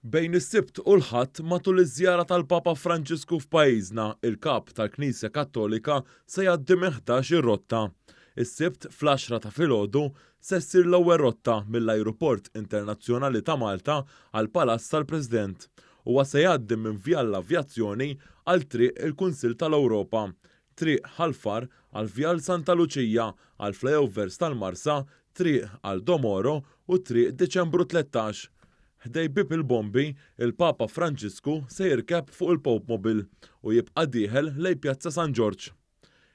Bejn is-Sibt u l-Ħadd matul iż-żjara tal-Papa Franġisku f'pajjiżna, il-kap tal-Knisja Kattolika se jgħaddi meħdax ir-rotta. Is-Sibt fl-10 ta' filgħodu se ssir l-ewwel rotta mill-Ajruport Internazzjonali ta' Malta għal Palazz tal-President. Huwa se jgħaddi minn vjall l-Avjazzjoni għal triq il-Kunsill tal-Ewropa, triq ħalfar għal vjall Santa Luċija għal flyovers tal-Marsa, triq għal Domoro u triq Diċembru 13. Ħdej bib il-bombi, il-Papa Franġisku se jirkeb fuq il-Pope Mobile u jibqa' dieħel lejn Pjazza San George.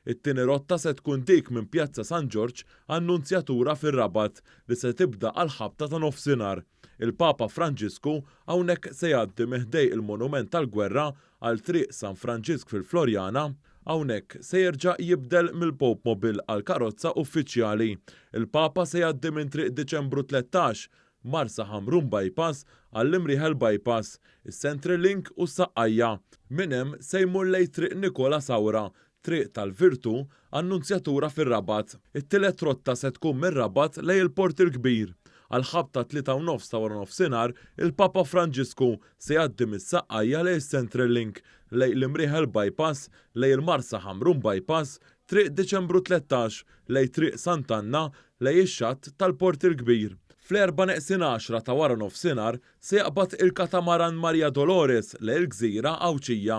It-tieni rotta se tkun dik minn Pjazza San George għan-Nunzjatura fir-Rabat li se tibda għal ħabta ta' nofsinhar. Il-Papa Franġisku hawnhekk se jgħaddi meħdej il-Monument tal-Gwerra għal triq San Franġisk fil-Florjana. Hawnhekk se jerġa' jibdel mill-Pope Mobile għal karozza uffiċjali. Il-Papa se jgħaddi minn triq Diċembru 13 Marsa Hamrun Bypass għall-Imrieħel Bypass, is-Central Link u s-Saqqajja. Minn hemm se jmur lejn triq Nikola Sawra, triq tal-Virtu għan-Nunzjatura fir-Rabat. It-tielet rotta se tkun mir-Rabat lejn il-Port il-Kbir. Għal ħabta 3:30 ta' wara nofsinhar, il-Papa Franġisku se jgħaddi mis-Saqqajja lejn is-Central Link, lejn l-Imrieħel Bypass, lejn il-Marsa Hamrun Bypass, triq Diċembru 13 lejn triq Sant'Anna lejn ix-xatt tal-Port il-Kbir. Fl-4:10 ta' wara nofsinhar se jaqbad il-katamaran Maria Dolores lejn il-Gżira Awċija.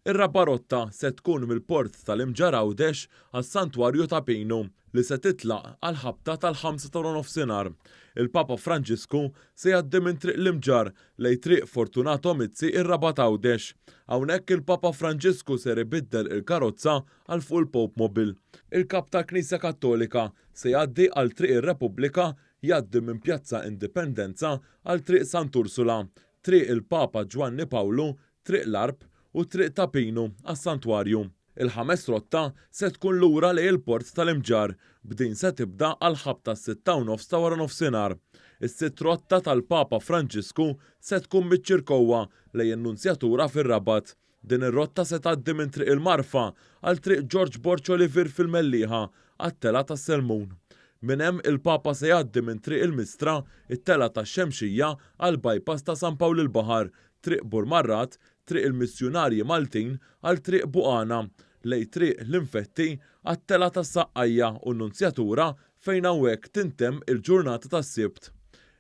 Ir-raba' rotta se tkun mill-port tal-Imġar Għawdex għas-Santwarju ta' Pinu li se titlaq għal ħabta tal-5 ta' nofsinhar. Il-Papa Franġisku se jgħaddi minn triq l-Imġar lejn triq Fortunato Mizzi ir-Rabat Għawdex. Hawnhekk il-Papa Franġisku se ibiddel il-karozza għal fuq il-Pope Mobile. Il-Kap tal-Knisja Kattolika se jgħaddi għal triq ir-Repubblika jgħaddi minn Pjazza Indipendenza għal triq Sant'Ursula, triq il-Papa Ġwanni Pawlu, triq l-Arb u triq ta' Pinu għas-Santwarju. Il-ħames rotta se tkun lura lejn il-Port tal-Imġar, b'din se tibda għal ħabta 6:30 ta' wara nofsinhar. Is-sitt rotta tal-Papa Franġisku se tkun miċ-Ċirkowwa lejn in-Nunzjatura fir-Rabat. Din ir-rotta se tgħaddi minn triq il-Marfa għal triq George Borch Oliver fil-Mellieħa għat-tela tas-Selmun. Minn hemm il-Papa se jgħaddi minn triq il-Mistra, it-tela tax-Xemxija għal bypass ta' San Pawl il-Baħar, triq Burmarrat, triq il-Missjonarji Maltin għal triq Buqana, lejn triq l-Infetti għat-tela tas-Saqqajja u n-Nunzjatura fejn hawnhekk tintemm il-ġurnata tas-Sibt.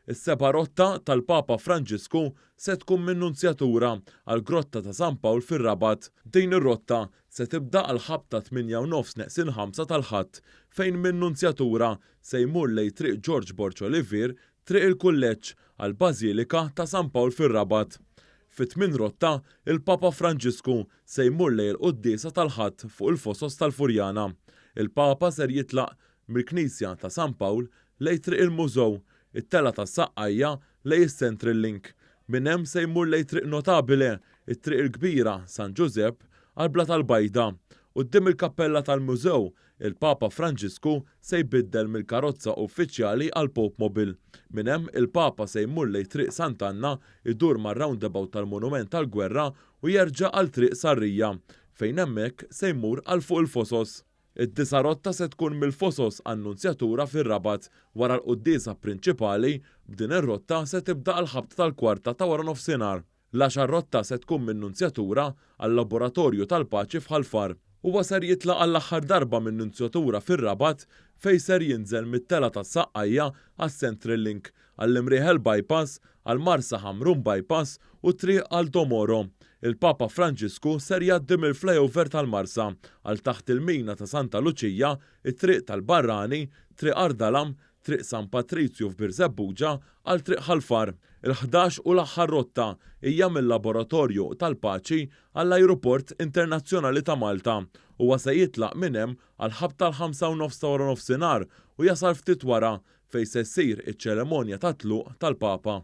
Is-seba' rotta tal-Papa Franġisku se tkun minn Nunzjatura għal Grotta ta' San Pawl fir-Rabat. Din ir-rotta se tibda għal ħabta 8:30 tal-Ħadd fejn minn Nunzjatura se jmur lejn triq George Borch Oliver, triq il-Kulleġġ għal Bażilika ta' San Pawl fir-Rabat. Fit-tmien rotta, il-Papa Franġisku se jmur lejn il-Qudiesa tal-Ħadd fuq il-Fosos tal-Furjana. Il-Papa ser jitlaq mill-Knisja ta' San Pawl lejn triq il-Mużew, it-tela tas-Saqqajja lejn is-Central Link. Minn hemm se jmur lejn triq Notabile, it-triq il-Kbira San Giuseppe għal Bla tal-Bajda. Quddiem il-Kappella tal-Mużew, il-Papa Franġisku se jbiddel mill-karozza uffiċjali għal Pope Mobile. Minn hemm il-Papa se jmur lejn triq Sant'Anna, idur mar-roundabout tal-Monument tal-Gwerra u jerġa' għal triq Sarrija, fejn hemmhekk se jmur għal fuq il-Fosos. Id-disa' rotta se tkun mill-Fosos għan-Nunzjatura fir-Rabat wara l-Qudiesa prinċipali, b'din ir-rotta se tibda għal ħabta tal-kwarta ta' wara nofsinhar. L-10 rotta se tkun min-Nunzjatura għall-Laboratorju tal-Paċi f'Ħalfar. Huwa ser jitlaq għall-aħħar darba min-Nunzjatura fir-Rabat fejn ser jinżel mit-tela tas-Saqqajja għas-Central Link, għall-Imrieħel Bypass, għall-Marsa Hamrun Bypass u triq għal Domoro. Il-Papa Franġisku ser jgħaddi mill-flyover tal-Marsa għal taħt il-Mina ta' Santa Luċija, it-triq tal-Barrani, triq Ardalam, triq San Patrizju f'Birzebbuġa għal triq Ħalfar. Il-11 u l-aħħar rotta hija mill-Laboratorju tal-Paċi għall-Ajruport Internazzjonali ta' Malta. Huwa se jitlaq minn hemm għal ħabta l-5:30 ta' wara nofsinhar u jasal ftit wara fejn se ssir iċ-ċerimonja ta' tluq tal-Papa.